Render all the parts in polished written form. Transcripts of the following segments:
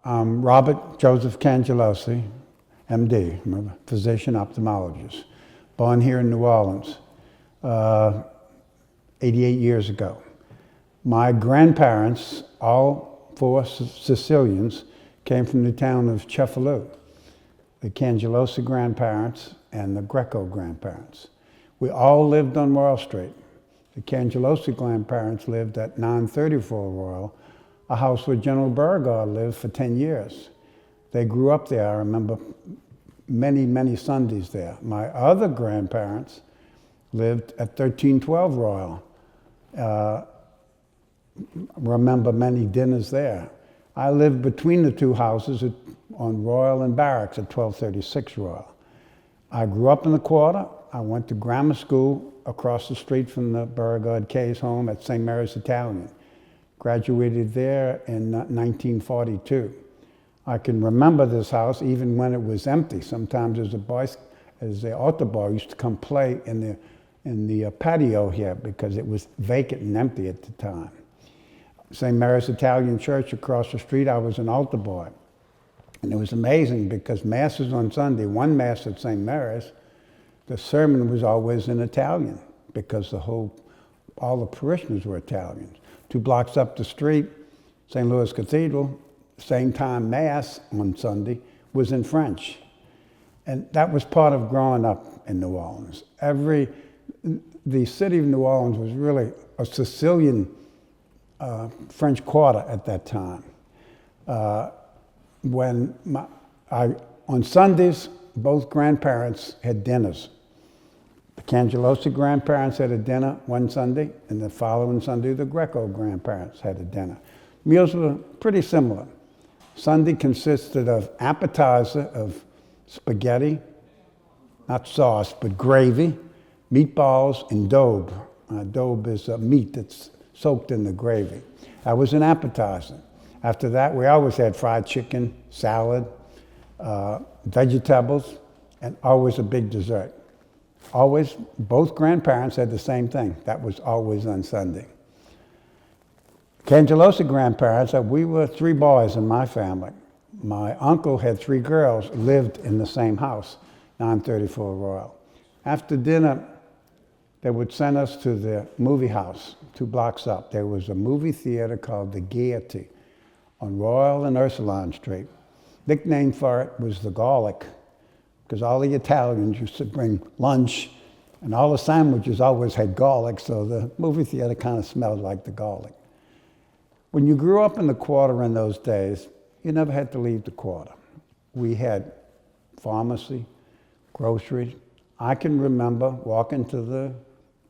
I'm Robert Joseph Cangelosi, MD. I'm a physician ophthalmologist. Born here in New Orleans 88 years ago. My grandparents, all four Sicilians, came from the town of Cefalù. The Cangelosi grandparents and the Greco grandparents. We all lived on Royal Street. The Cangelosi grandparents lived at 934 Royal, a house where General Beauregard lived for 10 years. They grew up there. I remember many, many Sundays there. My other grandparents lived at 1312 Royal. Remember many dinners there. I lived between the two houses on Royal and Barracks at 1236 Royal. I grew up in the quarter. I went to grammar school across the street from the Beauregard K's home at St. Mary's Italian. Graduated there in 1942. I can remember this house even when it was empty. Sometimes as the altar boy used to come play in the patio here because it was vacant and empty at the time. St. Mary's Italian Church across the street, I was an altar boy. And it was amazing because masses on Sunday, one mass at St. Mary's, the sermon was always in Italian because all the parishioners were Italians. 2 blocks up the street, St. Louis Cathedral, same time Mass on Sunday was in French. And that was part of growing up in New Orleans. The city of New Orleans was really a Sicilian French quarter at that time. On Sundays, both grandparents had dinners. The Cangelosi grandparents had a dinner one Sunday, and the following Sunday, the Greco grandparents had a dinner. Meals were pretty similar. Sunday consisted of appetizer of spaghetti, not sauce, but gravy, meatballs, and daube. Daube is meat that's soaked in the gravy. That was an appetizer. After that, we always had fried chicken, salad, vegetables, and always a big dessert. Always, both grandparents had the same thing. That was always on Sunday. Cangelosi grandparents, we were 3 boys in my family. My uncle had 3 girls, lived in the same house, 934 Royal. After dinner, they would send us to the movie house 2 blocks up. There was a movie theater called the Gaiety on Royal and Ursuline Street. Nickname for it was the Garlic, because all the Italians used to bring lunch, and all the sandwiches always had garlic, so the movie theater kind of smelled like the garlic. When you grew up in the quarter in those days, you never had to leave the quarter. We had pharmacy, groceries. I can remember walking to the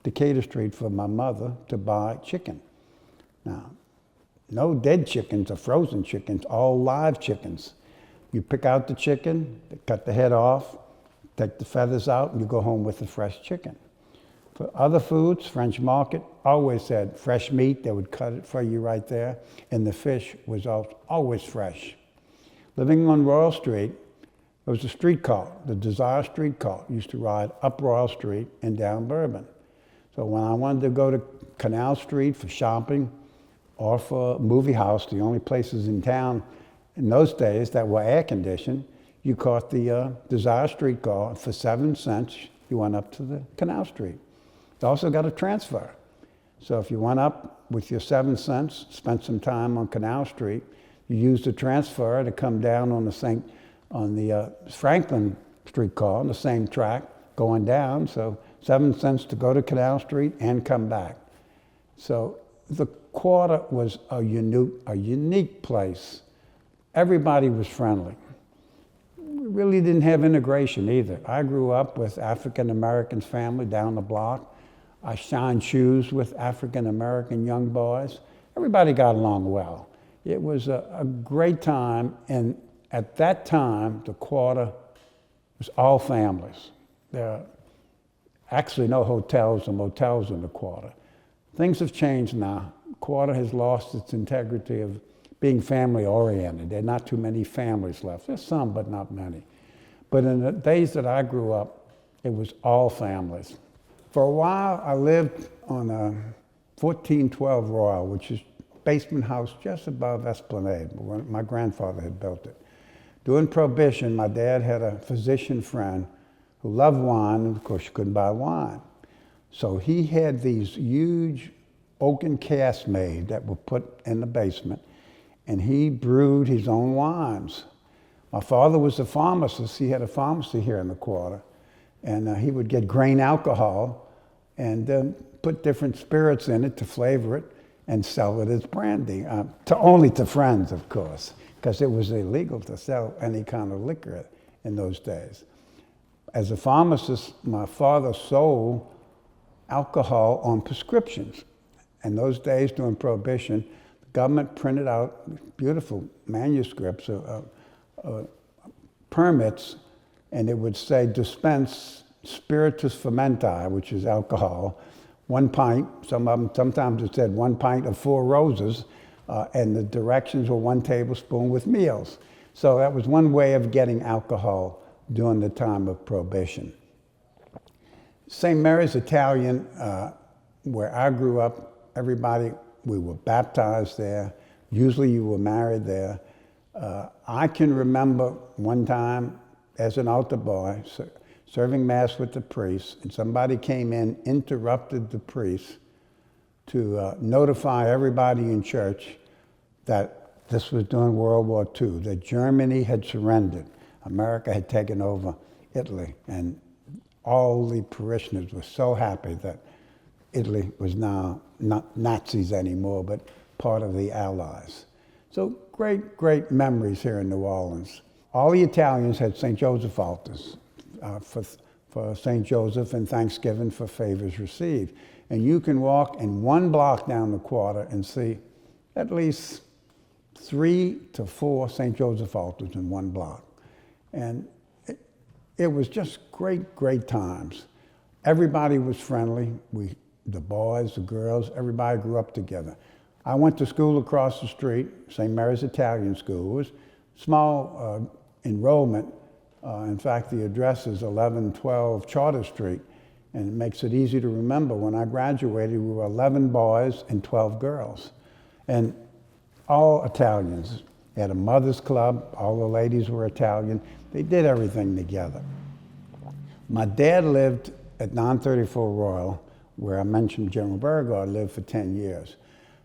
Decatur Street for my mother to buy chicken. Now, no dead chickens or frozen chickens, all live chickens. You pick out the chicken, cut the head off, take the feathers out, and you go home with the fresh chicken. For other foods, French Market always had fresh meat. They would cut it for you right there, and the fish was always fresh. Living on Royal Street, there was a streetcar, the Desire streetcar. Used to ride up Royal Street and down Bourbon. So when I wanted to go to Canal Street for shopping or for a movie house, the only places in town in those days that were air-conditioned, you caught the Desire streetcar. For 7 cents, you went up to the Canal Street. You also got a transfer. So if you went up with your 7 cents, spent some time on Canal Street, you used the transfer to come down on the Franklin streetcar on the same track, going down. So 7 cents to go to Canal Street and come back. So the quarter was a unique place. Everybody was friendly. We really didn't have integration either. I grew up with African-American family down the block. I shined shoes with African-American young boys. Everybody got along well. It was a great time, and at that time, the quarter was all families. There are actually no hotels or motels in the quarter. Things have changed now. The quarter has lost its integrity of being family-oriented. There are not too many families left. There's some, but not many. But in the days that I grew up, it was all families. For a while, I lived on 1412 Royal, which is basement house just above Esplanade. My grandfather had built it. During Prohibition, my dad had a physician friend who loved wine, and of course you couldn't buy wine. So he had these huge oaken casks made that were put in the basement, and he brewed his own wines. My father was a pharmacist. He had a pharmacy here in the quarter, and he would get grain alcohol and put different spirits in it to flavor it and sell it as brandy, only to friends, of course, because it was illegal to sell any kind of liquor in those days. As a pharmacist, my father sold alcohol on prescriptions. In those days, during Prohibition, the government printed out beautiful manuscripts of permits, and it would say dispense spiritus fermenti, which is alcohol, 1 pint. Sometimes it said 1 pint of 4 roses, and the directions were 1 tablespoon with meals. So that was one way of getting alcohol during the time of Prohibition. St. Mary's Italian, where I grew up, we were baptized there. Usually you were married there. I can remember one time as an altar boy serving Mass with the priest, and somebody came in, interrupted the priest to notify everybody in church that this was during World War II, that Germany had surrendered. America had taken over Italy, and all the parishioners were so happy that Italy was now not Nazis anymore, but part of the Allies. So great, great memories here in New Orleans. All the Italians had St. Joseph altars for St. Joseph and Thanksgiving for favors received. And you can walk in 1 block down the quarter and see at least 3 to 4 St. Joseph altars in 1 block. And it was just great, great times. Everybody was friendly. The boys, the girls, everybody grew up together. I went to school across the street, St. Mary's Italian School. It was small enrollment. In fact, the address is 1112 Charter Street, and it makes it easy to remember. When I graduated, we were 11 boys and 12 girls, and all Italians. They had a mother's club. All the ladies were Italian. They did everything together. My dad lived at 934 Royal, where I mentioned General Beauregard lived for 10 years.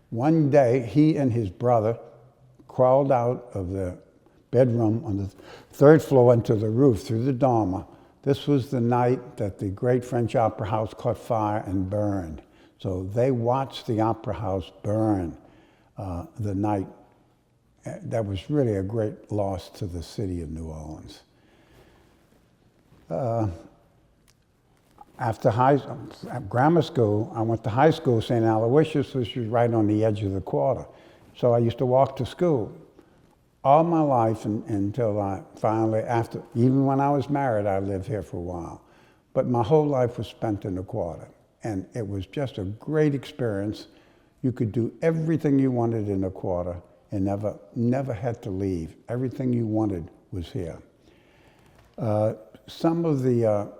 One day, he and his brother crawled out of the bedroom on the 3rd floor into the roof through the dormer. This was the night that the great French Opera House caught fire and burned. So they watched the Opera House burn the night. That was really a great loss to the city of New Orleans. After grammar school, I went to high school, St. Aloysius, which was right on the edge of the quarter. So I used to walk to school. All my life until I finally, even when I was married, I lived here for a while. But my whole life was spent in the quarter. And it was just a great experience. You could do everything you wanted in the quarter and never had to leave. Everything you wanted was here. Some of the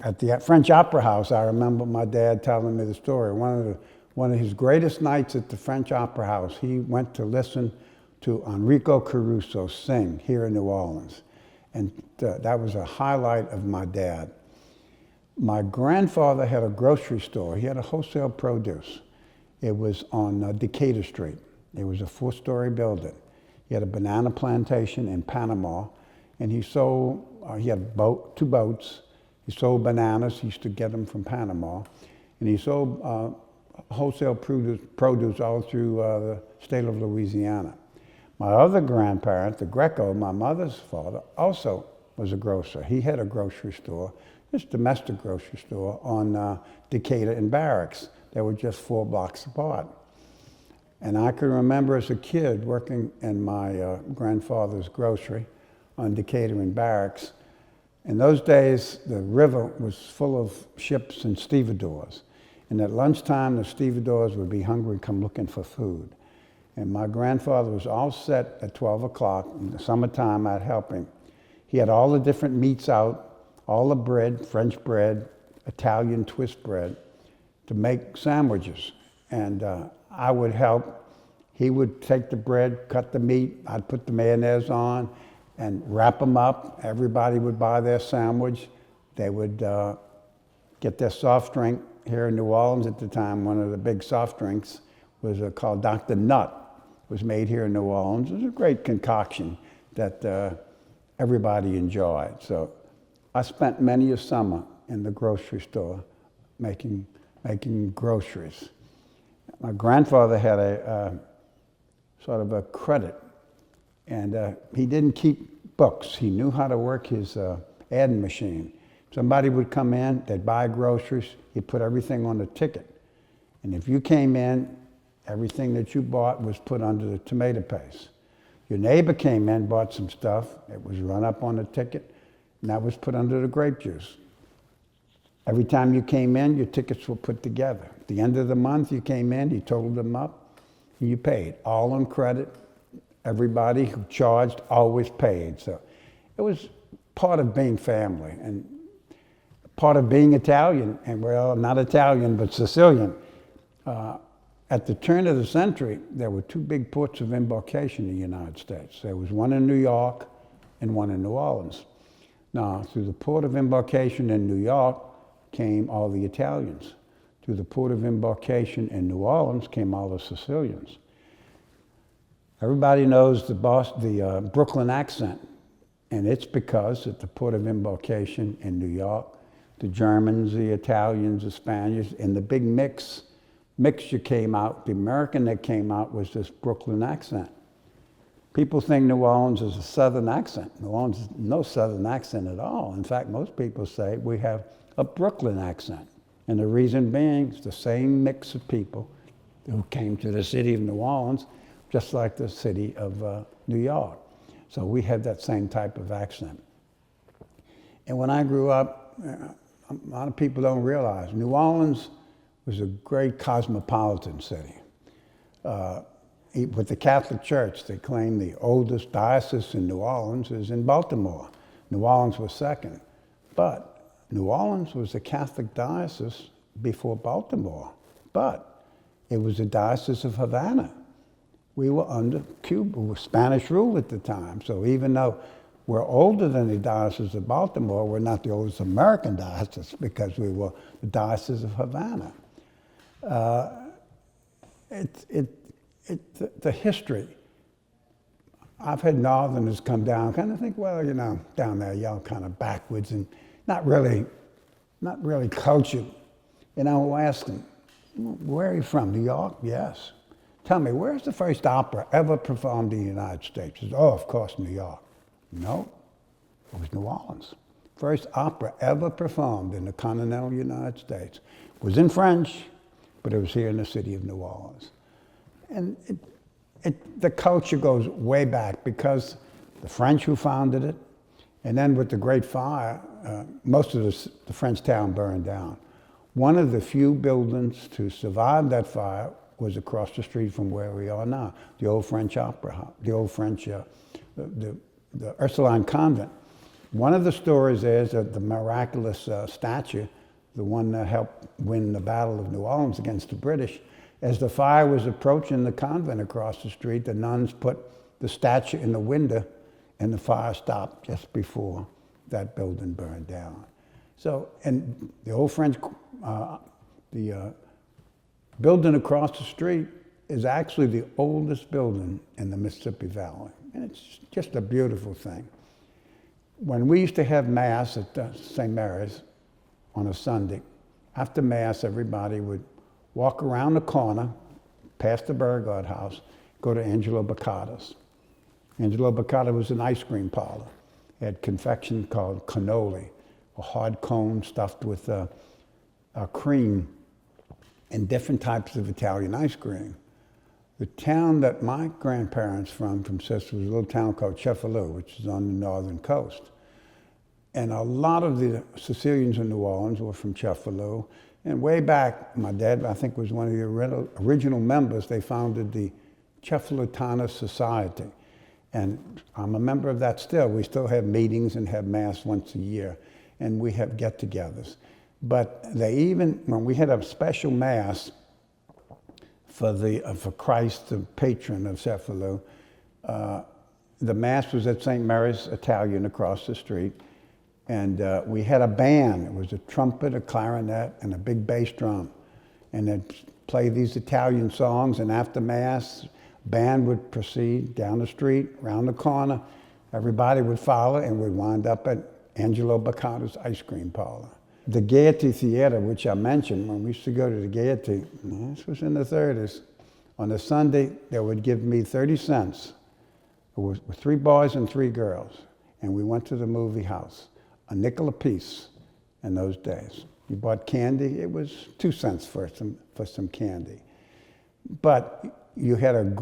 at the French Opera House, I remember my dad telling me the story. One of his greatest nights at the French Opera House, he went to listen to Enrico Caruso sing here in New Orleans. And that was a highlight of my dad. My grandfather had a grocery store. He had a wholesale produce. It was on Decatur Street. It was a 4-story building. He had a banana plantation in Panama, and he sold, he had 2 boats. He sold bananas. He used to get them from Panama. And he sold wholesale produce all through the state of Louisiana. My other grandparent, the Greco, my mother's father, also was a grocer. He had a grocery store, just a domestic grocery store on Decatur and Barracks. They were just 4 blocks apart. And I can remember as a kid working in my grandfather's grocery on Decatur and Barracks. In those days, the river was full of ships and stevedores. And at lunchtime, the stevedores would be hungry and come looking for food. And my grandfather was all set at 12 o'clock. In the summertime, I'd help him. He had all the different meats out, all the bread, French bread, Italian twist bread, to make sandwiches. and I would help. He would take the bread, cut the meat, I'd put the mayonnaise on and wrap them up. Everybody would buy their sandwich. They would get their soft drink. Here in New Orleans at the time, one of the big soft drinks was called Dr. Nut. It was made here in New Orleans. It was a great concoction that everybody enjoyed. So I spent many a summer in the grocery store making groceries. My grandfather had a sort of a credit, and he didn't keep books. He knew how to work his adding machine. Somebody would come in, they'd buy groceries, he'd put everything on the ticket. And if you came in, everything that you bought was put under the tomato paste. Your neighbor came in, bought some stuff, it was run up on the ticket, and that was put under the grape juice. Every time you came in, your tickets were put together. At the end of the month, you came in, you totaled them up, and you paid. All on credit. Everybody who charged always paid. So it was part of being family and part of being Italian, and well, not Italian, but Sicilian. At the turn of the century, there were two big ports of embarkation in the United States. There was one in New York and one in New Orleans. Now, through the port of embarkation in New York came all the Italians. Through the port of embarkation in New Orleans came all the Sicilians. Everybody knows the Brooklyn accent, and it's because at the port of embarkation in New York, the Germans, the Italians, the Spaniards, and the big mixture came out. The American that came out was this Brooklyn accent. People think New Orleans is a Southern accent. New Orleans is no Southern accent at all. In fact, most people say we have a Brooklyn accent. And the reason being, it's the same mix of people who came to the city of New Orleans, just like the city of New York. So we have that same type of accent. And when I grew up, a lot of people don't realize, New Orleans was a great cosmopolitan city. With the Catholic Church, they claim the oldest diocese in New Orleans is in Baltimore. New Orleans was second. But New Orleans was a Catholic diocese before Baltimore. But it was a diocese of Havana. We were under Cuba, we were Spanish rule at the time. So even though we're older than the Diocese of Baltimore, we're not the oldest American diocese because we were the Diocese of Havana. The history. I've had Northerners come down, kind of think, well, you know, down there, y'all kind of backwards and not really cultured. And I will ask them, where are you from? New York? Yes. Tell me, where's the first opera ever performed in the United States? He says, oh, of course, New York. No, it was New Orleans. First opera ever performed in the continental United States. It was in French, but it was here in the city of New Orleans. And the culture goes way back because the French who founded it, and then with the Great Fire, most of the French town burned down. One of the few buildings to survive that fire was across the street from where we are now, the old French Opera House, the old French, the Ursuline Convent. One of the stories is that the miraculous statue, the one that helped win the Battle of New Orleans against the British, as the fire was approaching the convent across the street, the nuns put the statue in the window and the fire stopped just before that building burned down. So, and the old French, the building across the street is actually the oldest building in the Mississippi Valley. And it's just a beautiful thing. When we used to have Mass at St. Mary's on a Sunday, after Mass, everybody would walk around the corner, past the Beauregard house, go to Angelo Bacata's. Angelo Bacata was an ice cream parlor. It had confection called cannoli, a hard cone stuffed with cream and different types of Italian ice cream. The town that my grandparents from Sicily, was a little town called Cefalù, which is on the northern coast. And a lot of the Sicilians in New Orleans were from Cefalù. And way back, my dad, I think, was one of the original members. They founded the Cefalutana Society. And I'm a member of that still. We still have meetings and have Mass once a year. And we have get-togethers. But they even, when we had a special Mass, for Christ, the patron of Cefalù. The Mass was at St. Mary's Italian across the street, and we had a band. It was a trumpet, a clarinet, and a big bass drum. And they'd play these Italian songs, and after Mass, band would proceed down the street, around the corner. Everybody would follow, and we'd wind up at Angelo Baccatta's ice cream parlor. The Gaiety Theater, which I mentioned, when we used to go to the Gaiety, this was in the 30s, on a Sunday, they would give me 30 cents. It was 3 boys and 3 girls, and we went to the movie house, a nickel apiece in those days. You bought candy, it was 2 cents for some candy. But you had it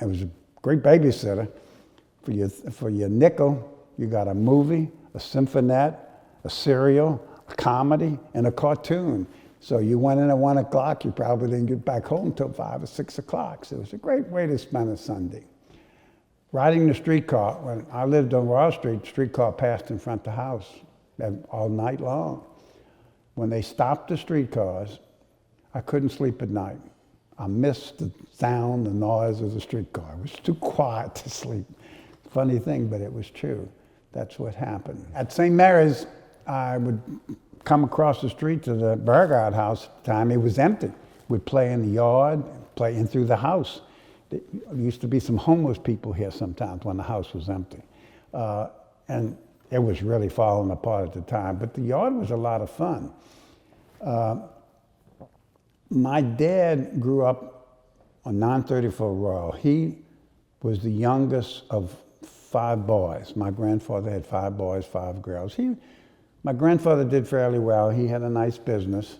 was a great babysitter. For your nickel, you got a movie, a symphonette, a serial, a comedy, and a cartoon. So you went in at 1 o'clock, you probably didn't get back home until 5 or 6 o'clock. So it was a great way to spend a Sunday. Riding the streetcar, when I lived on Royal Street, the streetcar passed in front of the house all night long. When they stopped the streetcars, I couldn't sleep at night. I missed the sound, the noise of the streetcar. It was too quiet to sleep. Funny thing, but it was true. That's what happened. At St. Mary's, I would come across the street to the Burgard house at the time. It was empty. We'd play in the yard, play in through the house. There used to be some homeless people here sometimes when the house was empty. And it was really falling apart at the time, but the yard was a lot of fun. My dad grew up on 934 Royal. He was the youngest of 5 boys. My grandfather had 5 boys, 5 girls. My grandfather did fairly well. He had a nice business.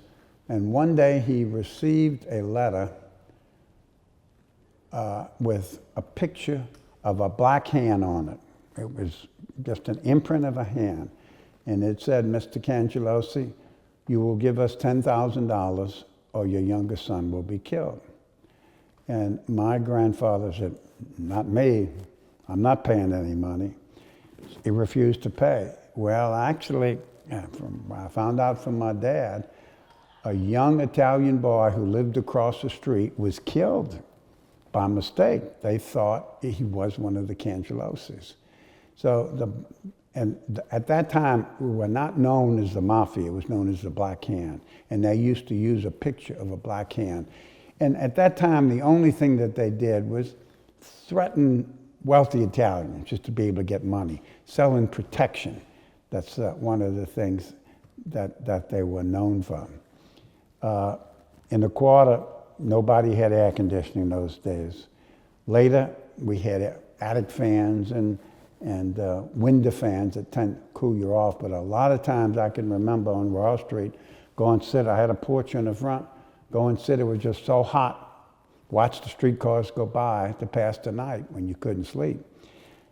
And one day he received a letter with a picture of a black hand on it. It was just an imprint of a hand. And it said, "Mr. Cangelosi, you will give us $10,000 or your youngest son will be killed." And my grandfather said, "Not me. I'm not paying any money." He refused to pay. Well, actually, I found out from my dad, a young Italian boy who lived across the street was killed by mistake. They thought he was one of the Cangelosis. So at that time, we were not known as the Mafia. It was known as the Black Hand. And they used to use a picture of a black hand. And at that time, the only thing that they did was threaten wealthy Italians just to be able to get money, selling protection. That's one of the things that they were known for. In the quarter, nobody had air conditioning those days. Later, we had attic fans and window fans that tend to cool you off. But a lot of times I can remember on Royal Street, go and sit. I had a porch in the front. Go and sit. It was just so hot. Watch the streetcars go by to pass the night when you couldn't sleep.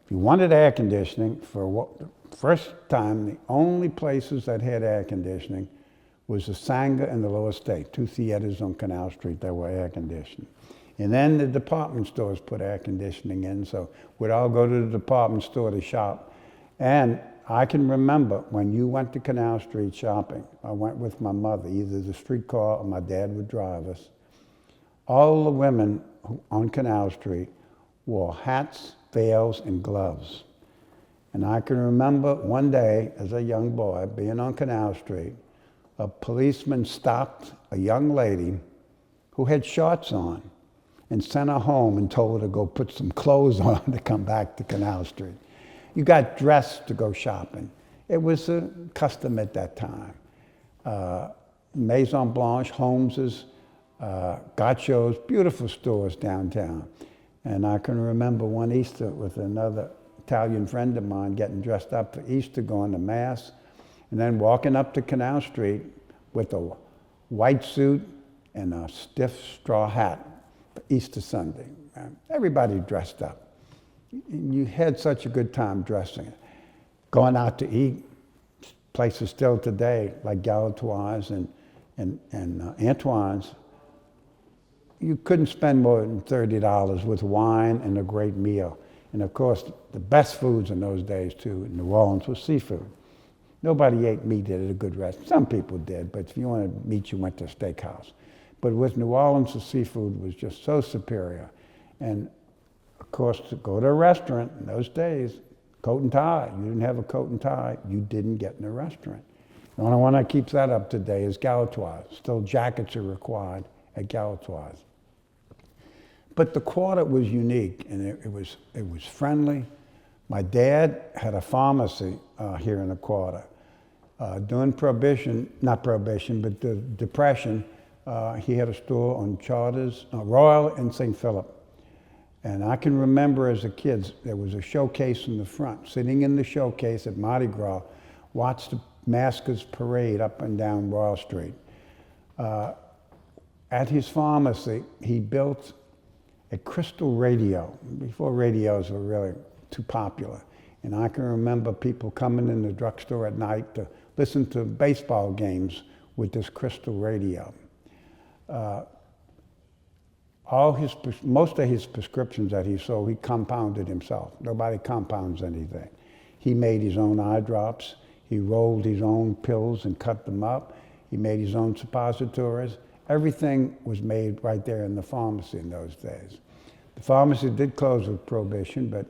If you wanted air conditioning, for the first time, the only places that had air conditioning was the Sanger and the Lower State, 2 theaters on Canal Street that were air conditioned. And then the department stores put air conditioning in, so we'd all go to the department store to shop. And I can remember when you went to Canal Street shopping, I went with my mother, either the streetcar or my dad would drive us. All the women on Canal Street wore hats, veils, and gloves. And I can remember one day as a young boy being on Canal Street, a policeman stopped a young lady who had shorts on and sent her home and told her to go put some clothes on to come back to Canal Street. You got dressed to go shopping. It was a custom at that time. Maison Blanche, Holmes's, Gacio's, beautiful stores downtown. And I can remember one Easter with another Italian friend of mine getting dressed up for Easter, going to Mass, and then walking up to Canal Street with a white suit and a stiff straw hat for Easter Sunday. Everybody dressed up. You had such a good time dressing. Going out to eat, places still today, like Galatoire's and Antoine's, you couldn't spend more than $30 with wine and a great meal. And of course, the best foods in those days too, in New Orleans, was seafood. Nobody ate meat at a good restaurant. Some people did, but if you wanted meat, you went to a steakhouse. But with New Orleans, the seafood was just so superior. And of course, to go to a restaurant in those days, coat and tie. You didn't have a coat and tie, you didn't get in a restaurant. The only one that keeps that up today is Galatoire's. Still jackets are required at Galatoire's. But the quarter was unique, and it was friendly. My dad had a pharmacy here in the quarter. During Prohibition, not Prohibition, but the Depression, he had a store on Charters, Royal and St. Philip. And I can remember as a kid, there was a showcase in the front. Sitting in the showcase at Mardi Gras, watched the maskers parade up and down Royal Street. At his pharmacy, he built a crystal radio, before radios were really too popular. And I can remember people coming in the drugstore at night to listen to baseball games with this crystal radio. Most of his prescriptions that he sold, he compounded himself. Nobody compounds anything. He made his own eye drops. He rolled his own pills and cut them up. He made his own suppositories. Everything was made right there in the pharmacy in those days. The pharmacy did close with Prohibition, but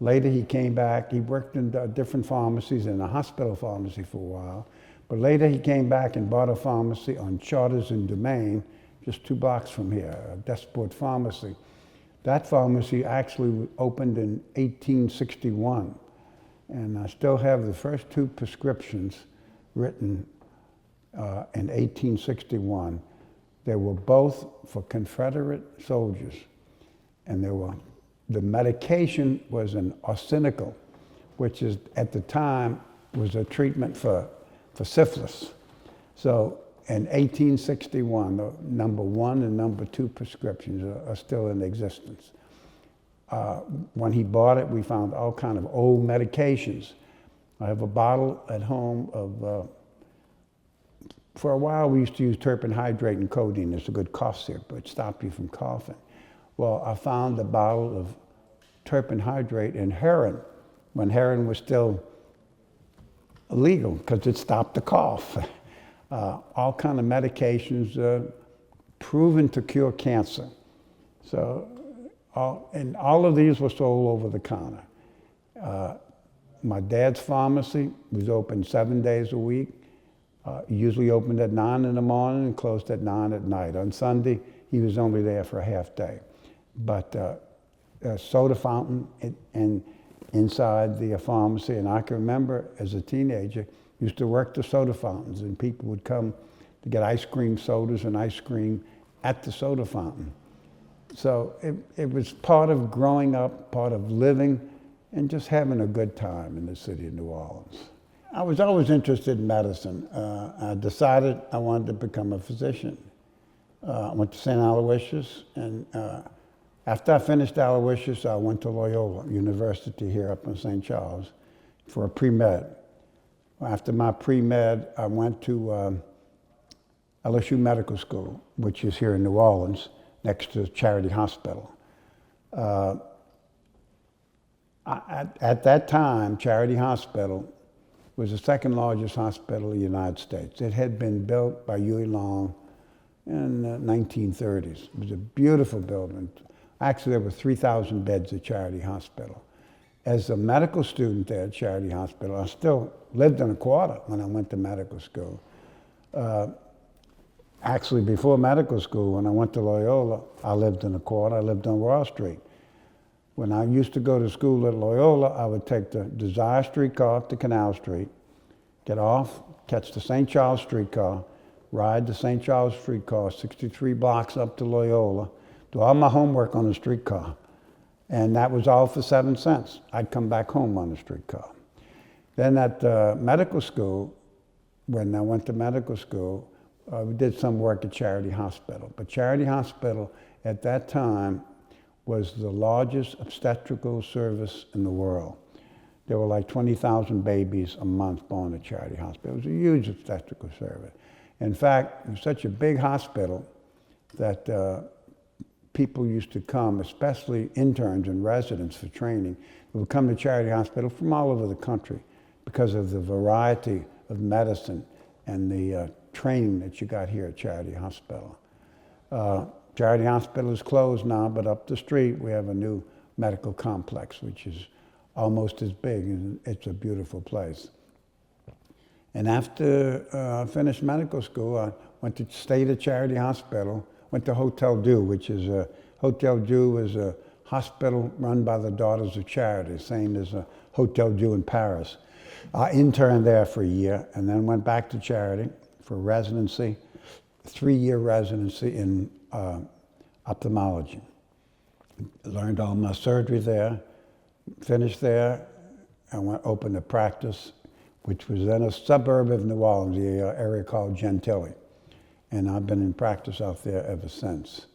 later he came back. He worked in different pharmacies and a hospital pharmacy for a while. But later he came back and bought a pharmacy on Charters and Domain, just 2 blocks from here, a Desport Pharmacy. That pharmacy actually opened in 1861. And I still have the first 2 prescriptions written in 1861. They were both for Confederate soldiers. And the medication was an arsenical, which is at the time was a treatment for syphilis. So in 1861, the number 1 and number 2 prescriptions are still in existence. When he bought it, we found all kind of old medications. I have a bottle at home of, for a while we used to use terpene hydrate and codeine. It's a good cough syrup, but it stopped you from coughing. Well, I found a bottle of terpene hydrate and heroin, when heroin was still illegal, because it stopped the cough. All kind of medications proven to cure cancer. So, all of these were sold over the counter. My dad's pharmacy was open 7 days a week. Usually opened at 9 in the morning and closed at 9 at night. On Sunday, he was only there for a half day. But a soda fountain and inside the pharmacy, and I can remember as a teenager, used to work the soda fountains, and people would come to get ice cream sodas and ice cream at the soda fountain. So it was part of growing up, part of living, and just having a good time in the city of New Orleans. I was always interested in medicine. I decided I wanted to become a physician. I went to St. Aloysius, and after I finished Aloysius, I went to Loyola University here up in St. Charles for a pre-med. After my pre-med, I went to LSU Medical School, which is here in New Orleans, next to Charity Hospital. At that time, Charity Hospital was the 2nd largest hospital in the United States. It had been built by Huey Long in the 1930s. It was a beautiful building. Actually, there were 3,000 beds at Charity Hospital. As a medical student there at Charity Hospital, I still lived in a quarter when I went to medical school. Actually, before medical school, when I went to Loyola, I lived in a quarter. I lived on Royal Street. When I used to go to school at Loyola, I would take the Desire streetcar to Canal Street, get off, catch the St. Charles streetcar, ride the St. Charles streetcar 63 blocks up to Loyola, do all my homework on the streetcar. And that was all for 7 cents. I'd come back home on the streetcar. Then at medical school, when I went to medical school, we did some work at Charity Hospital. But Charity Hospital at that time was the largest obstetrical service in the world. There were like 20,000 babies a month born at Charity Hospital. It was a huge obstetrical service. In fact, it was such a big hospital that people used to come, especially interns and residents for training, who would come to Charity Hospital from all over the country because of the variety of medicine and the training that you got here at Charity Hospital. Charity Hospital is closed now, but up the street we have a new medical complex, which is almost as big, and it's a beautiful place. And after I finished medical school, I went to stay at Charity Hospital, went to Hotel Dieu, which is Hotel Dieu is a hospital run by the Daughters of Charity, same as a Hotel Dieu in Paris. I interned there for a year and then went back to Charity for residency, 3-year residency in ophthalmology. Learned all my surgery there, finished there, and opened a practice, which was then a suburb of New Orleans, the area called Gentilly. And I've been in practice out there ever since.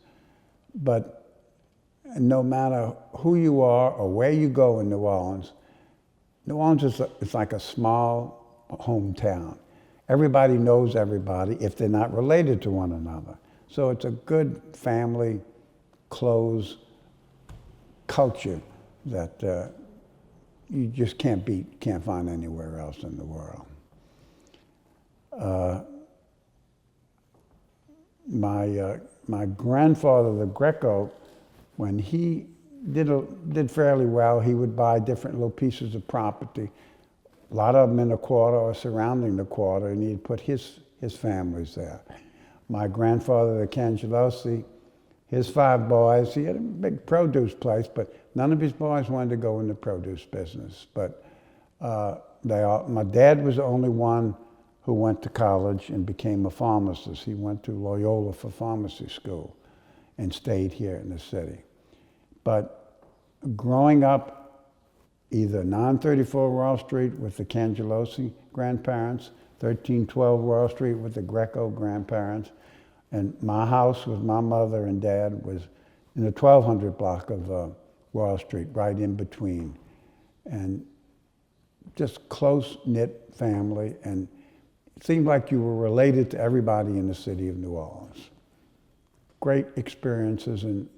But no matter who you are or where you go in New Orleans is like a small hometown. Everybody knows everybody if they're not related to one another. So it's a good family, close culture that you just can't find anywhere else in the world. My grandfather, the Greco, when he did fairly well, he would buy different little pieces of property, a lot of them in the quarter or surrounding the quarter, and he'd put his families there. My grandfather, the Cangelosi, his 5 boys, he had a big produce place, but none of his boys wanted to go in the produce business. But my dad was the only one who went to college and became a pharmacist. He went to Loyola for pharmacy school and stayed here in the city. But growing up either 934 Royal Street with the Cangelosi grandparents, 1312 Royal Street with the Greco grandparents, and my house with my mother and dad was in the 1200 block of Royal Street, right in between. And just close-knit family, and it seemed like you were related to everybody in the city of New Orleans. Great experiences and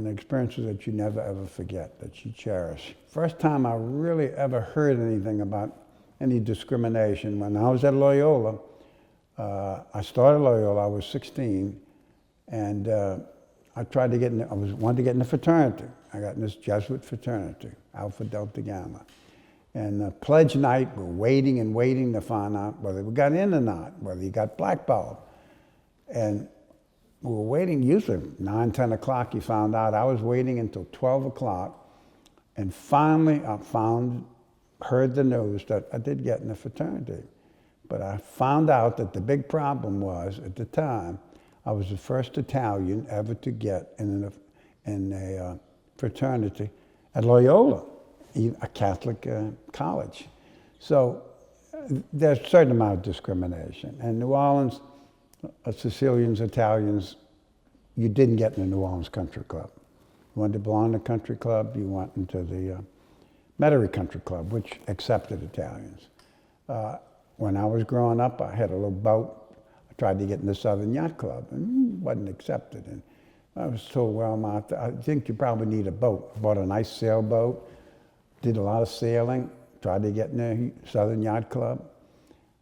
experiences that you never ever forget, that you cherish. First time I really ever heard anything about any discrimination, when I was at Loyola, I started Loyola, I was 16, and I wanted to get in the fraternity. I got in this Jesuit fraternity, Alpha Delta Gamma. And pledge night, we're waiting and waiting to find out whether we got in or not, whether you got blackballed. And we were waiting, usually 9, 10 o'clock you found out. I was waiting until 12 o'clock, and finally I heard the news that I did get in the fraternity. But I found out that the big problem was, at the time, I was the first Italian ever to get in a fraternity at Loyola, a Catholic college. So there's a certain amount of discrimination. And New Orleans, Sicilians, Italians, you didn't get in the New Orleans Country Club. You wanted to belong to the country club, you went into the Metairie Country Club, which accepted Italians. When I was growing up, I had a little boat. I tried to get in the Southern Yacht Club and wasn't accepted. And I was told, well, I think you probably need a boat. I bought a nice sailboat, did a lot of sailing, tried to get in the Southern Yacht Club.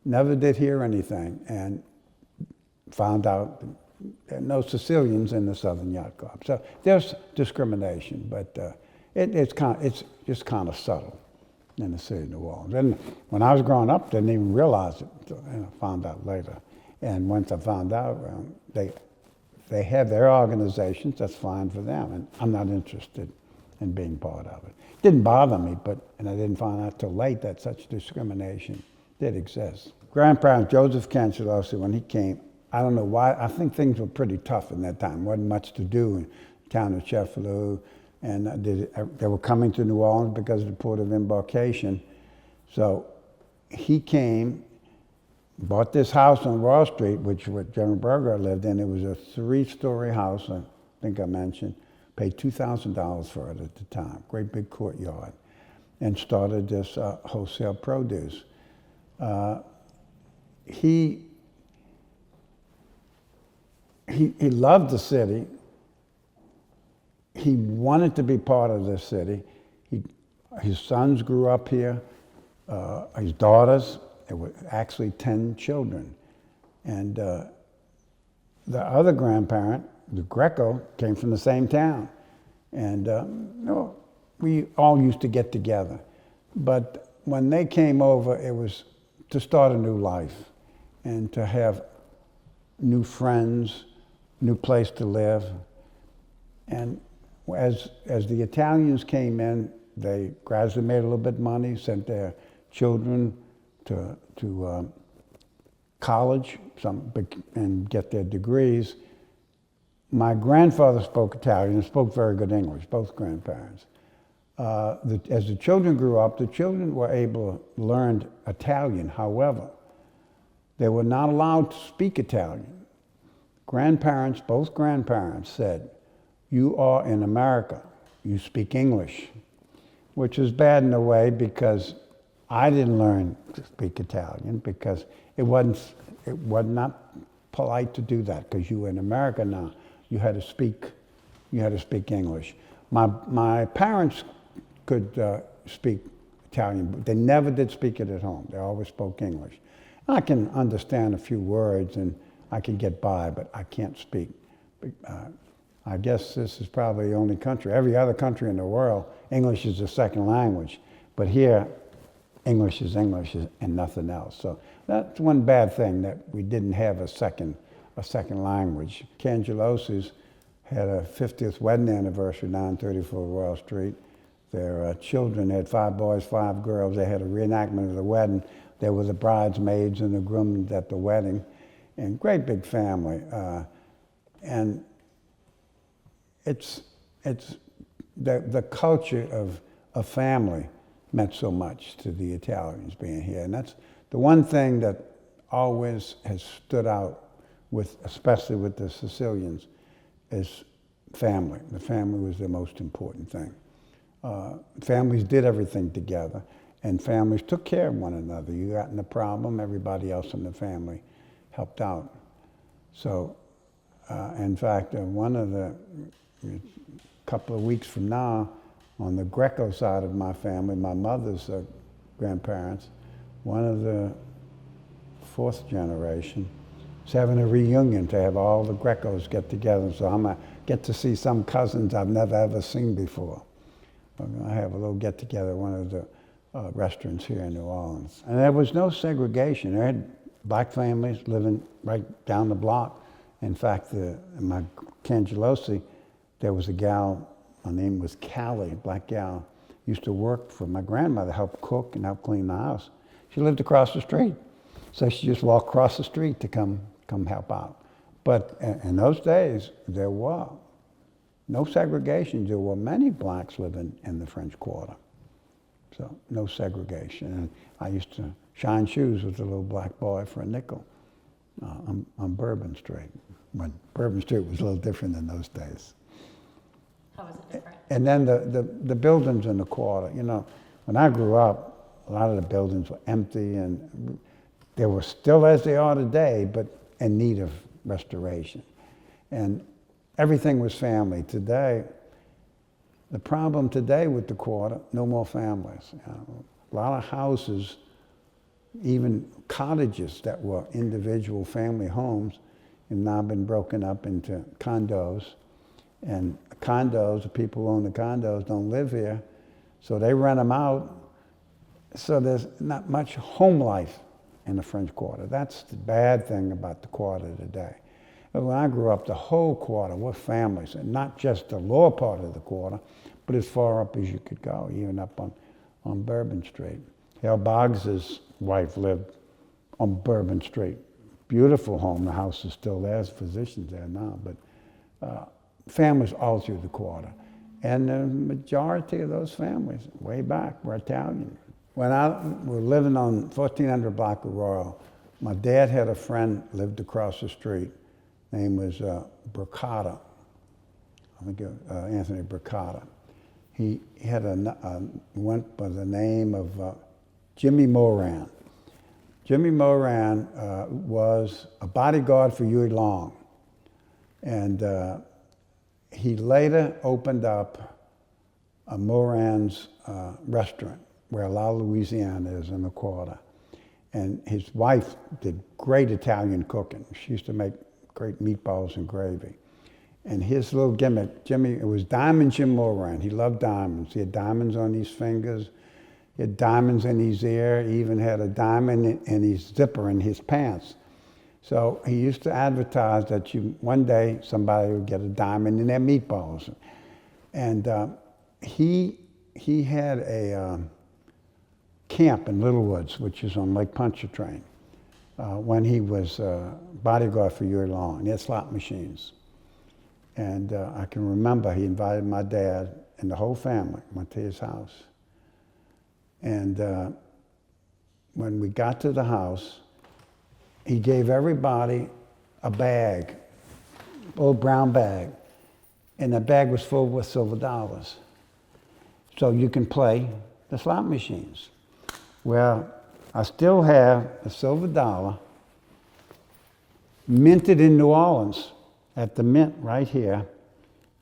Never did hear anything, and found out there are no Sicilians in the Southern Yacht Club. So there's discrimination, but it's just kind of subtle in the city of New Orleans. And when I was growing up, didn't even realize it. I found out later. And once I found out, they have their organizations, that's fine for them, and I'm not interested in being part of it. It didn't bother me, and I didn't find out till late that such discrimination did exist. Grandparents, Joseph Cangelosi, when he came, I don't know why, I think things were pretty tough in that time. Wasn't much to do in the town of Cheffelou, and they were coming to New Orleans because of the port of embarkation. So he came, bought this house on Royal Street, which General Berger lived in. It was a 3-story house, I think I mentioned. Paid $2,000 for it at the time, great big courtyard, and started this wholesale produce. He loved the city. He wanted to be part of this city. His sons grew up here, his daughters. There were actually 10 children. And the other grandparent, the Greco came from the same town. And we all used to get together. But when they came over, it was to start a new life and to have new friends, new place to live. And as the Italians came in, they gradually made a little bit of money, sent their children to college, and get their degrees. My grandfather spoke Italian and spoke very good English, both grandparents. As the children grew up, the children were able to learn Italian. However, they were not allowed to speak Italian. Grandparents, both grandparents said, "You are in America, you speak English," which is bad in a way because I didn't learn to speak Italian because it was not polite to do that because you were in America now. You had to speak English. My parents could speak Italian, but they never did speak it at home. They always spoke English. I can understand a few words and I can get by, but I can't speak. I guess this is probably the only country. Every other country in the world, English is a second language. But here, English is English and nothing else. So that's one bad thing, that we didn't have a second language. Cangelosi's had a 50th wedding anniversary now on 34 Royal Street. Their children had 5 boys, 5 girls. They had a reenactment of the wedding. There were the bridesmaids and the grooms at the wedding. And great big family. And it's the culture of a family meant so much to the Italians being here. And that's the one thing that always has stood out especially with the Sicilians, is family. The family was the most important thing. Families did everything together, and families took care of one another. You got in a problem, everybody else in the family helped out. So, in fact, a couple of weeks from now, on the Greco side of my family, my mother's grandparents, one of the 4th generation, is having a reunion to have all the Grecos get together. So I'm going to get to see some cousins I've never ever seen before. We're going to have a little get together at one of the restaurants here in New Orleans. And there was no segregation. There had black families living right down the block. In fact, in my Cangelosi, there was a gal, her name was Callie, a black gal, used to work for my grandmother, help cook and help clean the house. She lived across the street. So she just walked across the street to come help out. But in those days, there were no segregation. There were many blacks living in the French Quarter. So no segregation. And I used to shine shoes with a little black boy for a nickel on Bourbon Street, when Bourbon Street was a little different in those days. How was it different? And then the buildings in the quarter. You know, when I grew up, a lot of the buildings were empty, and they were still as they are today, but in need of restoration. And everything was family. Today, the problem today with the quarter, no more families. You know, a lot of houses, even cottages that were individual family homes, have now been broken up into condos. And condos, the people who own the condos don't live here, so they rent them out. So there's not much home life in the French Quarter. That's the bad thing about the quarter today. But when I grew up, the whole quarter were families, and not just the lower part of the quarter, but as far up as you could go, even up on Bourbon Street. Hal Boggs's wife lived on Bourbon Street. Beautiful home. The house is still there. There's physicians there now, but families all through the quarter. And the majority of those families, way back, were Italian. When I was living on 1400 block of Royal, my dad had a friend lived across the street. Name was Bricata. I think Anthony Bricata. He had went by the name of Jimmy Moran. Jimmy Moran was a bodyguard for Huey Long. And he later opened up a Moran's restaurant, where La Louisiana is in the quarter. And his wife did great Italian cooking. She used to make great meatballs and gravy. And his little gimmick, Jimmy, it was Diamond Jim Moran. He loved diamonds. He had diamonds on his fingers. He had diamonds in his ear. He even had a diamond in his zipper in his pants. So he used to advertise that one day somebody would get a diamond in their meatballs. And he had a camp in Little Woods, which is on Lake Pontchartrain, when he was bodyguard for Huey Long. He had slot machines. And I can remember he invited my dad and the whole family, went to his house. And when we got to the house, he gave everybody a bag, a little brown bag, and the bag was full with silver dollars. So you can play the slot machines. Well, I still have a silver dollar minted in New Orleans at the mint right here,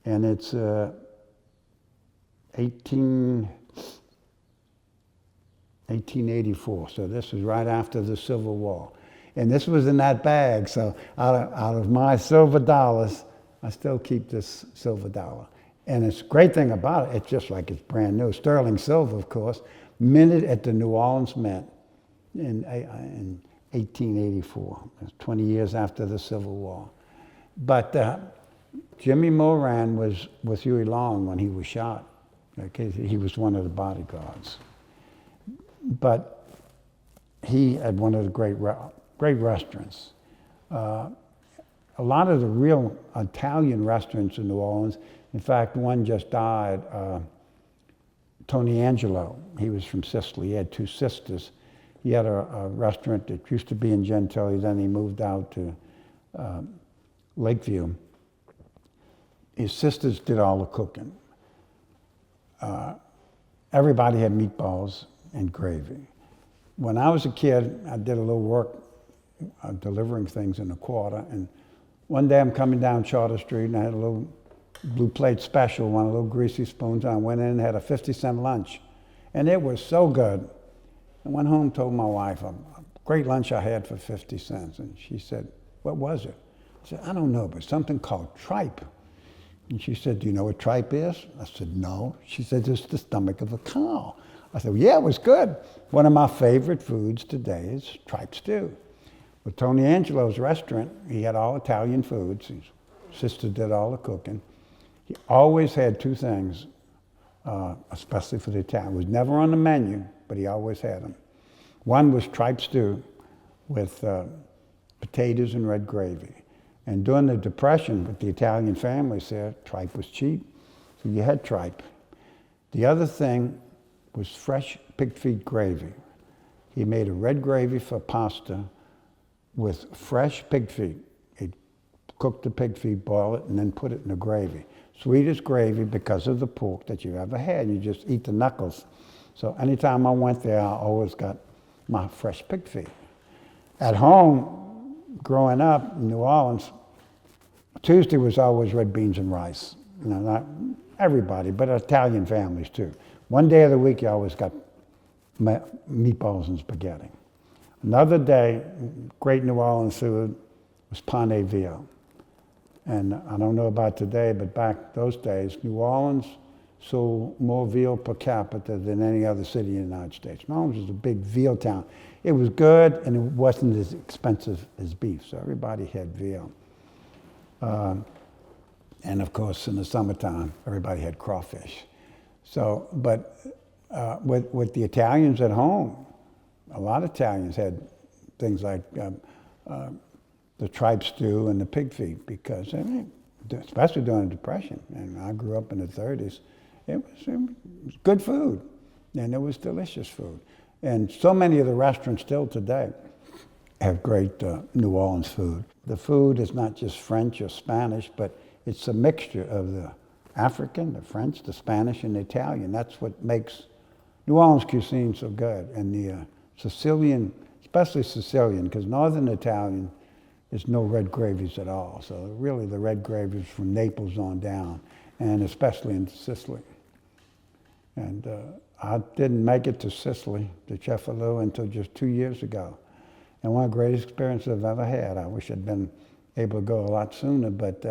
and it's 1884, so this is right after the Civil War. And this was in that bag, so out of my silver dollars, I still keep this silver dollar. And it's a great thing about it, it's just like it's brand new. Sterling silver, of course, minted at the New Orleans Mint in 1884. It was 20 years after the Civil War. But Jimmy Moran was with Huey Long when he was shot. Okay? He was one of the bodyguards. But he had one of the great restaurants. A lot of the real Italian restaurants in New Orleans, in fact, one just died, Tony Angelo. He was from Sicily. He had two sisters. He had a restaurant that used to be in Gentilly, then he moved out to Lakeview. His sisters did all the cooking. Everybody had meatballs and gravy. When I was a kid, I did a little work delivering things in the quarter, and one day I'm coming down Charter Street and I had a little blue plate special, one of the little greasy spoons, and I went in and had a 50-cent lunch. And it was so good. I went home and told my wife a great lunch I had for 50 cents. And she said, "What was it?" I said, "I don't know, but something called tripe." And she said, "Do you know what tripe is?" I said, "No." She said, "It's the stomach of a cow." I said, "Well, yeah, it was good." One of my favorite foods today is tripe stew. With Tony Angelo's restaurant, he had all Italian foods. His sister did all the cooking. He always had two things, especially for the Italian. It was never on the menu, but he always had them. One was tripe stew with potatoes and red gravy. And during the Depression, with the Italian families there, tripe was cheap, so you had tripe. The other thing was fresh pig feet gravy. He made a red gravy for pasta with fresh pig feet. He'd cook the pig feet, boil it, and then put it in the gravy. Sweetest gravy because of the pork that you ever had. You just eat the knuckles. So anytime I went there, I always got my fresh pig feet. At home, growing up in New Orleans, Tuesday was always red beans and rice. You know, not everybody, but Italian families too. One day of the week, you always got meatballs and spaghetti. Another day, great New Orleans food was pain veal. And I don't know about today, but back those days, New Orleans sold more veal per capita than any other city in the United States. New Orleans was a big veal town. It was good, and it wasn't as expensive as beef, so everybody had veal. And of course, in the summertime, everybody had crawfish. So, but with the Italians at home, a lot of Italians had things like the tripe stew and the pig feet, because, I mean, especially during the Depression, and I grew up in the 30s, it was good food, and it was delicious food. And so many of the restaurants still today have great New Orleans food. The food is not just French or Spanish, but it's a mixture of the African, the French, the Spanish, and the Italian. That's what makes New Orleans cuisine so good. And the Sicilian, especially Sicilian, because Northern Italian, there's no red gravies at all. So really the red gravies from Naples on down, and especially in Sicily. And I didn't make it to Sicily, to Cefalù, until just 2 years ago. And one of the greatest experiences I've ever had. I wish I'd been able to go a lot sooner, but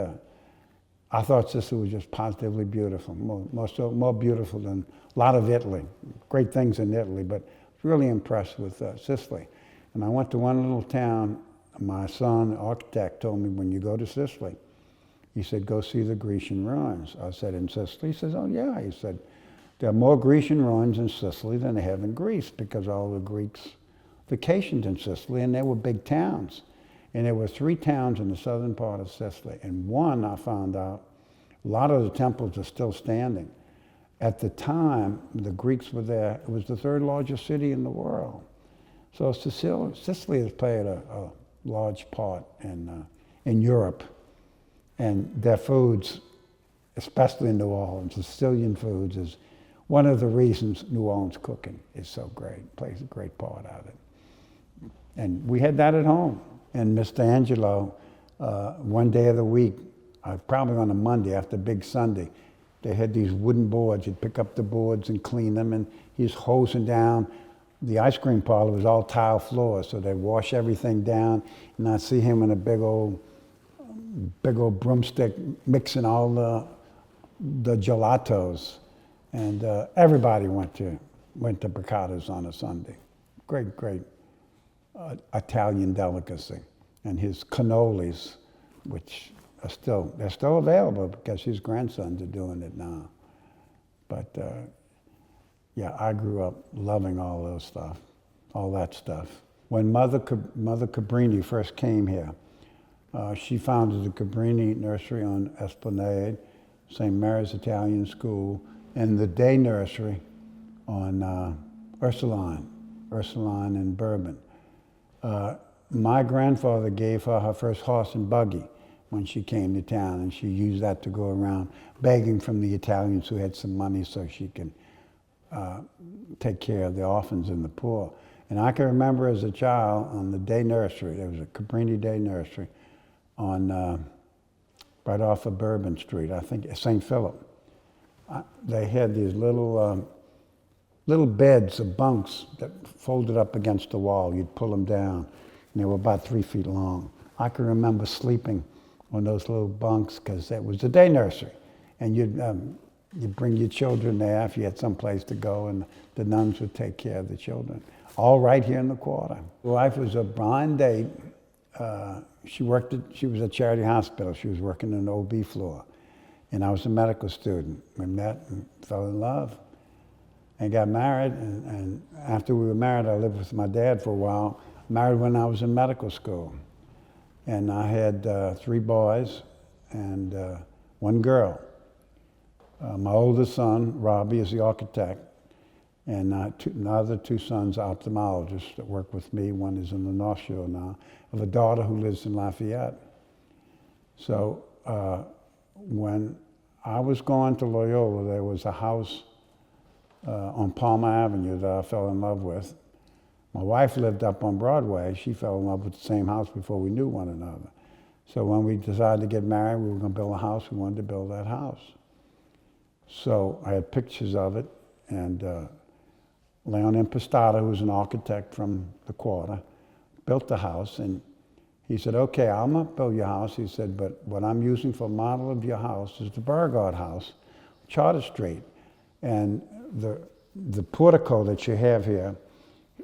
I thought Sicily was just positively beautiful, more beautiful than a lot of Italy. Great things in Italy, but really impressed with Sicily. And I went to one little town. My son, architect, told me, when you go to Sicily, he said, go see the Grecian ruins. I said, in Sicily? He says, oh yeah. He said, there are more Grecian ruins in Sicily than they have in Greece, because all the Greeks vacationed in Sicily, and they were big towns. And there were 3 towns in the southern part of Sicily. And one, I found out, a lot of the temples are still standing. At the time, the Greeks were there. It was the 3rd largest city in the world. So Sicily has played a large part in Europe. And their foods, especially in New Orleans, the Sicilian foods, is one of the reasons New Orleans cooking is so great, plays a great part of it. And we had that at home. And Mr. Angelo, one day of the week, probably on a Monday after Big Sunday, they had these wooden boards. You'd pick up the boards and clean them, and he's hosing down. The ice cream parlor was all tile floors, so they'd wash everything down, and I'd see him in a big old broomstick mixing all the gelatos. And everybody went to Bricata's on a Sunday. Great Italian delicacy. And his cannolis, which they're still available because his grandsons are doing it now. But yeah, I grew up loving all that stuff. When Mother Cabrini first came here, she founded the Cabrini Nursery on Esplanade, St. Mary's Italian School, and the day nursery on Ursuline in Bourbon. My grandfather gave her first horse and buggy when she came to town, and she used that to go around begging from the Italians who had some money so she can take care of the orphans and the poor. And I can remember as a child on the day nursery, there was a Cabrini day nursery on right off of Bourbon Street, I think St. Philip. They had these little beds of bunks that folded up against the wall. You'd pull them down, and they were about 3 feet long. I can remember sleeping on those little bunks because it was a day nursery, and you'd bring your children there if you had some place to go, and the nuns would take care of the children. All right here in the quarter. Life was a blind date. She was at Charity Hospital. She was working in the OB floor, and I was a medical student. We met and fell in love and got married, and after we were married, I lived with my dad for a while. Married when I was in medical school. And I had 3 boys and 1 girl. My oldest son, Robbie, is the architect, and the other 2 sons are ophthalmologists that work with me. One is in the North Shore now. I have a daughter who lives in Lafayette. So when I was going to Loyola, there was a house on Palmer Avenue that I fell in love with. My wife lived up on Broadway. She fell in love with the same house before we knew one another. So when we decided to get married, we were going to build a house. We wanted to build that house. So I had pictures of it, and Leon Impostata, who was an architect from the quarter, built the house, and he said, okay, I'm going to build your house. He said, but what I'm using for a model of your house is the Beauregard House, Charter Street. And the portico that you have here,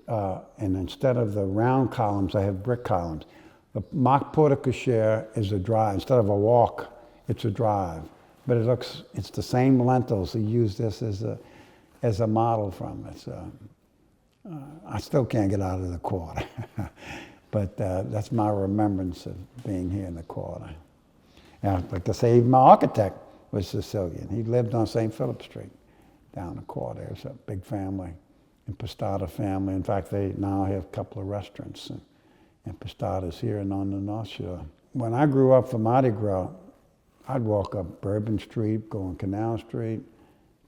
and instead of the round columns, I have brick columns. The mock portico share is a drive. Instead of a walk, it's a drive. But it's the same lentils. He used this as a model from it. So, I still can't get out of the quarter. But that's my remembrance of being here in the quarter. And like I say, even my architect was Sicilian. He lived on St. Philip Street down the quarter. It was a big family, Impostata family. In fact, they now have a couple of restaurants, Impostata's here and on the North Shore. When I grew up for Mardi Gras, I'd walk up Bourbon Street, go on Canal Street.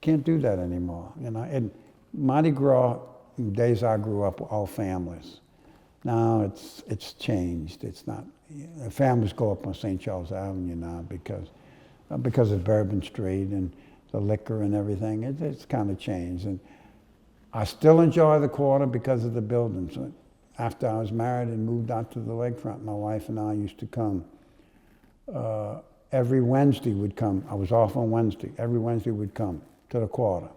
Can't do that anymore. You know, and Mardi Gras, the days I grew up, were all families. Now it's changed. It's not. Families go up on St. Charles Avenue now because of Bourbon Street and the liquor and everything. It's kind of changed. And I still enjoy the quarter because of the buildings. After I was married and moved out to the lakefront, my wife and I used to come every Wednesday would come. I was off on Wednesday. Every Wednesday would come to the quarter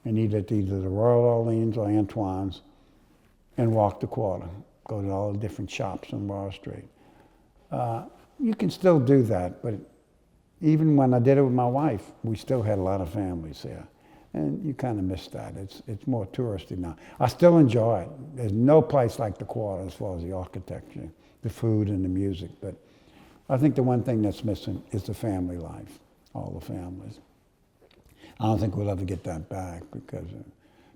and eat at either the Royal Orleans or Antoine's and walk the quarter, go to all the different shops on Wall Street. You can still do that, but even when I did it with my wife, we still had a lot of families there. And you kind of miss that. It's more touristy now. I still enjoy it. There's no place like the quarter as far as the architecture, the food, and the music. But I think the one thing that's missing is the family life, all the families. I don't think we'll ever get that back because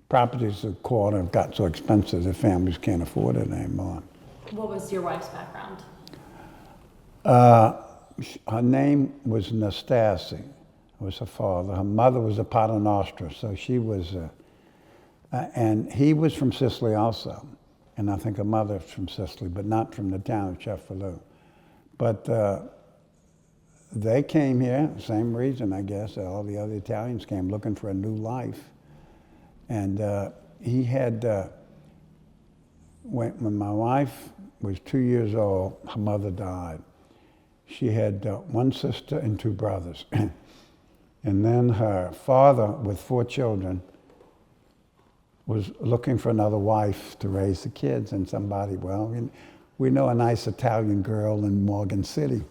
properties of the quarter have got so expensive that families can't afford it anymore. What was your wife's background? Her name was Nastasi. Was her father. Her mother was a Pater Nostra, so she was, and he was from Sicily also. And I think her mother was from Sicily, but not from the town of Cefalù. But they came here, same reason, I guess. All the other Italians came looking for a new life. And he had, when my wife was 2 years old, her mother died. She had one sister and two brothers. And then her father, with 4 children, was looking for another wife to raise the kids. And somebody, well, we know a nice Italian girl in Morgan City.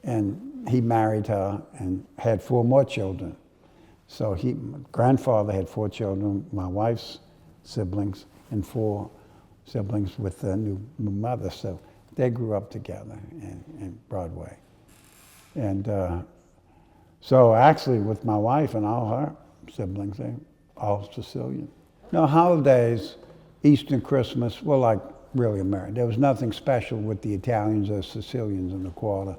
And he married her and had 4 more children. So my grandfather had 4 children, my wife's siblings, and 4 siblings with the new mother. So they grew up together in Broadway. And so actually with my wife and all her siblings, they're all Sicilian. No, holidays, Easter and Christmas, were like really American. There was nothing special with the Italians or Sicilians in the quarter.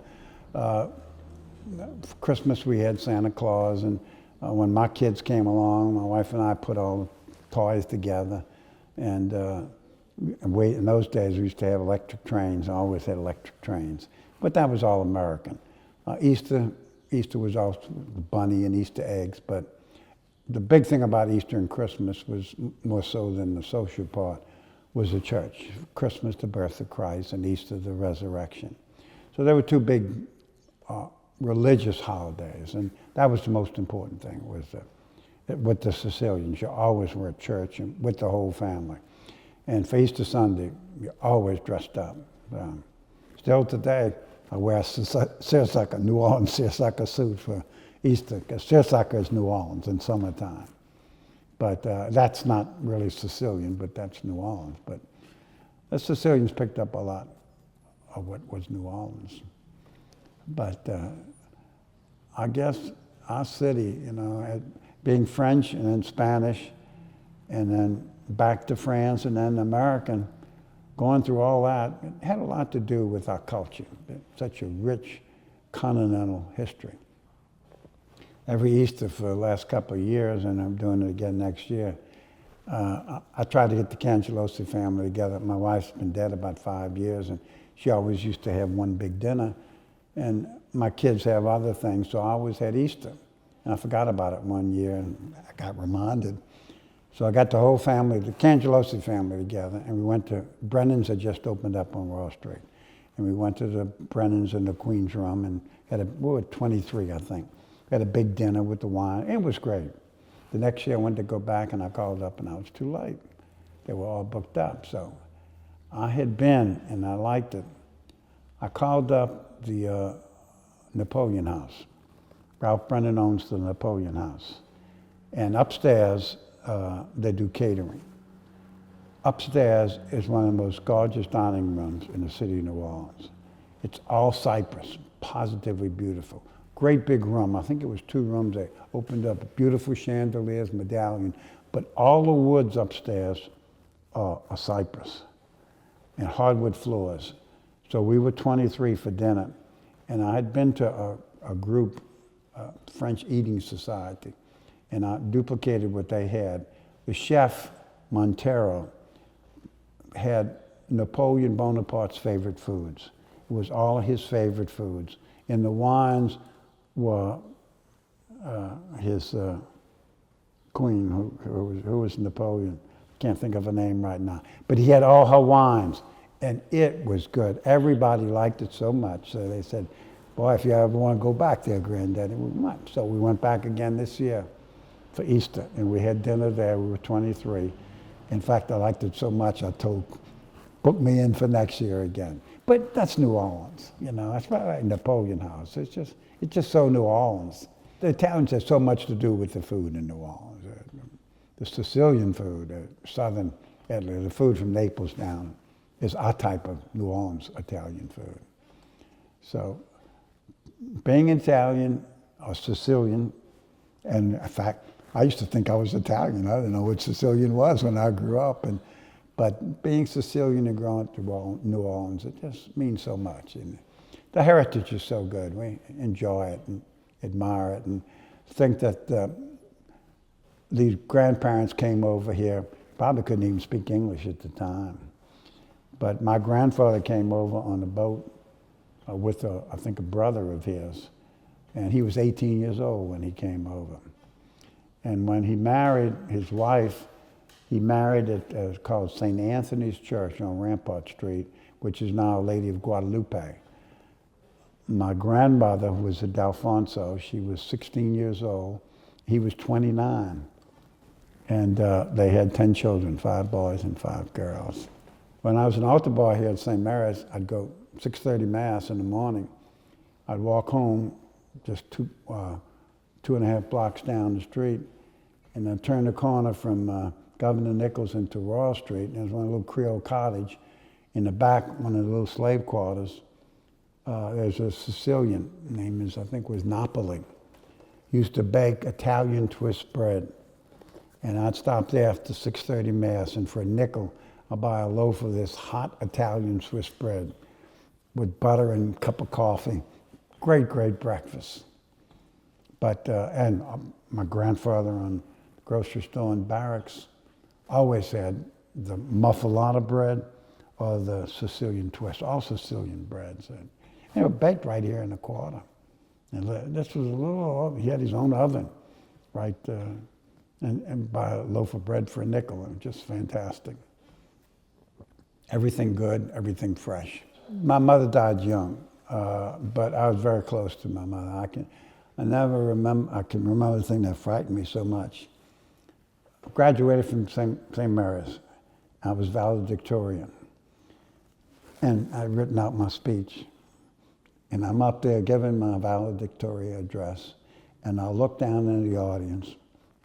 For Christmas we had Santa Claus, and when my kids came along, my wife and I put all the toys together. And in those days we used to have electric trains, I always had electric trains. But that was all American. Easter was also the bunny and Easter eggs, but the big thing about Easter and Christmas was more so than the social part, was the church. Christmas, the birth of Christ, and Easter, the resurrection. So there were 2 big religious holidays, and that was the most important thing, was with the Sicilians. You always were at church and with the whole family. And for Easter Sunday, you're always dressed up. Still today, I wear seersucker, New Orleans seersucker suit for Easter, because seersucker is New Orleans in summertime. But that's not really Sicilian, but that's New Orleans. But the Sicilians picked up a lot of what was New Orleans. But I guess our city, being French and then Spanish, and then back to France and then American, going through all that, it had a lot to do with our culture. Such a rich continental history. Every Easter for the last couple of years, and I'm doing it again next year, I tried to get the Cangelosi family together. My wife's been dead about 5 years, and she always used to have one big dinner. And my kids have other things, so I always had Easter. And I forgot about it one year, and I got reminded. So I got the whole family, the Cangelosi family together, and we went to, Brennan's had just opened up on Wall Street. And we went to the Brennan's in the Queen's Room and we were 23, I think. We had a big dinner with the wine. It was great. The next year I wanted to go back and I called up and I was too late. They were all booked up. So I had been and I liked it. I called up the Napoleon House. Ralph Brennan owns the Napoleon House. And upstairs, they do catering. Upstairs is one of the most gorgeous dining rooms in the city of New Orleans. It's all cypress, positively beautiful. Great big room. I think it was 2 rooms. They opened up beautiful chandeliers, medallion, but all the woods upstairs are cypress and hardwood floors. So we were 23 for dinner, and I had been to a group, French Eating Society, and I duplicated what they had. The chef, Montero, had Napoleon Bonaparte's favorite foods. It was all his favorite foods. And the wines were his queen, who was Napoleon. Can't think of her name right now. But he had all her wines, and it was good. Everybody liked it so much, so they said, boy, if you ever want to go back there, Granddaddy, we went. So we went back again this year for Easter, and we had dinner there. We were 23. In fact, I liked it so much, I told, book me in for next year again. But that's New Orleans, you know. That's right, Napoleon House. It's just so New Orleans. The Italians have so much to do with the food in New Orleans. The Sicilian food, southern Italy, the food from Naples down, is our type of New Orleans Italian food. So, being Italian or Sicilian, and in fact, I used to think I was Italian. I didn't know what Sicilian was when I grew up. But being Sicilian and growing up to New Orleans, it just means so much. And the heritage is so good. We enjoy it and admire it and think that these grandparents came over here, probably couldn't even speak English at the time. But my grandfather came over on a boat with, I think, a brother of his. And he was 18 years old when he came over. And when he married his wife, he married at called St. Anthony's Church on Rampart Street, which is now Lady of Guadalupe. My grandmother was a D'Alfonso. She was 16 years old. He was 29. And they had 10 children, 5 boys and 5 girls. When I was an altar boy here at St. Mary's, I'd go 6:30 Mass in the morning. I'd walk home just 2.5 blocks down the street, and I'd turn the corner from Governor Nichols into Royal Street, and there was one little Creole cottage. In the back, one of the little slave quarters, there's a Sicilian, name is, I think, was Napoli. He used to bake Italian twist bread. And I'd stop there after 6:30 Mass, and for a nickel, I'd buy a loaf of this hot Italian Swiss bread with butter and a cup of coffee. Great, great breakfast. But, and my grandfather on the grocery store in Barracks always had the muffalata bread or the Sicilian twist, all Sicilian breads. And they were baked right here in the quarter. And this was a little, he had his own oven, right, and buy a loaf of bread for a nickel, and just fantastic. Everything good, everything fresh. My mother died young, but I was very close to my mother. I can remember the thing that frightened me so much. I graduated from St. Mary's. I was valedictorian. And I'd written out my speech. And I'm up there giving my valedictorian address. And I look down in the audience,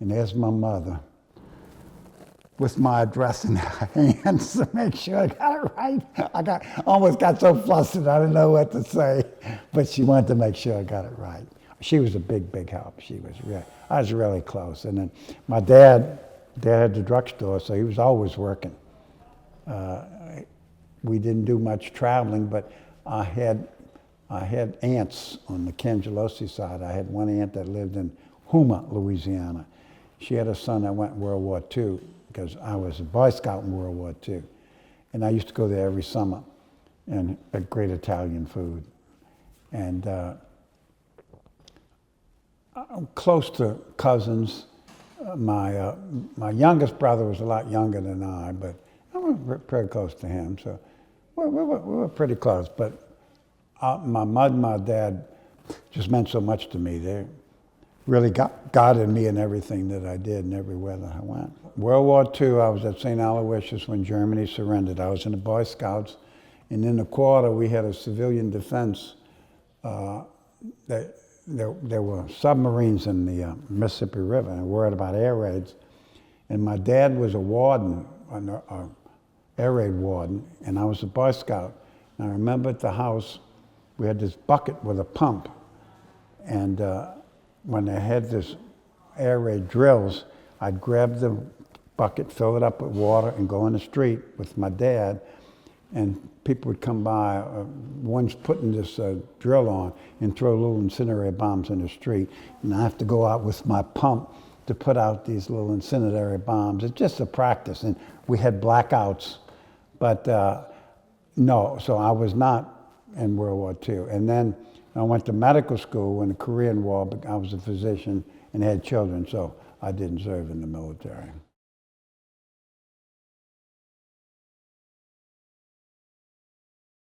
and there's my mother with my address in her hands to make sure I got it right. I almost got so flustered I didn't know what to say, but she wanted to make sure I got it right. She was a big, big help. I was really close. And then my dad had the drugstore, so he was always working. We didn't do much traveling, but I had aunts on the Cangelosi side. I had one aunt that lived in Houma, Louisiana. She had a son that went in World War II, because I was a Boy Scout in World War II. And I used to go there every summer and had great Italian food. And I'm close to cousins. My youngest brother was a lot younger than I, but I was pretty close to him. So we were pretty close. But my mother and my dad just meant so much to me. They really guided me in everything that I did and everywhere that I went. World War II, I was at St. Aloysius when Germany surrendered. I was in the Boy Scouts, and in the quarter we had a civilian defense. There were submarines in the Mississippi River, and worried about air raids. And my dad was a warden, an air raid warden, and I was a Boy Scout. And I remember at the house, we had this bucket with a pump, and when they had this air raid drills, I'd grab the bucket, fill it up with water, and go in the street with my dad, and people would come by, one's putting this drill on, and throw little incendiary bombs in the street, and I have to go out with my pump to put out these little incendiary bombs. It's just a practice, and we had blackouts, but no, so I was not in World War II. And then I went to medical school in the Korean War, but I was a physician and had children, so I didn't serve in the military.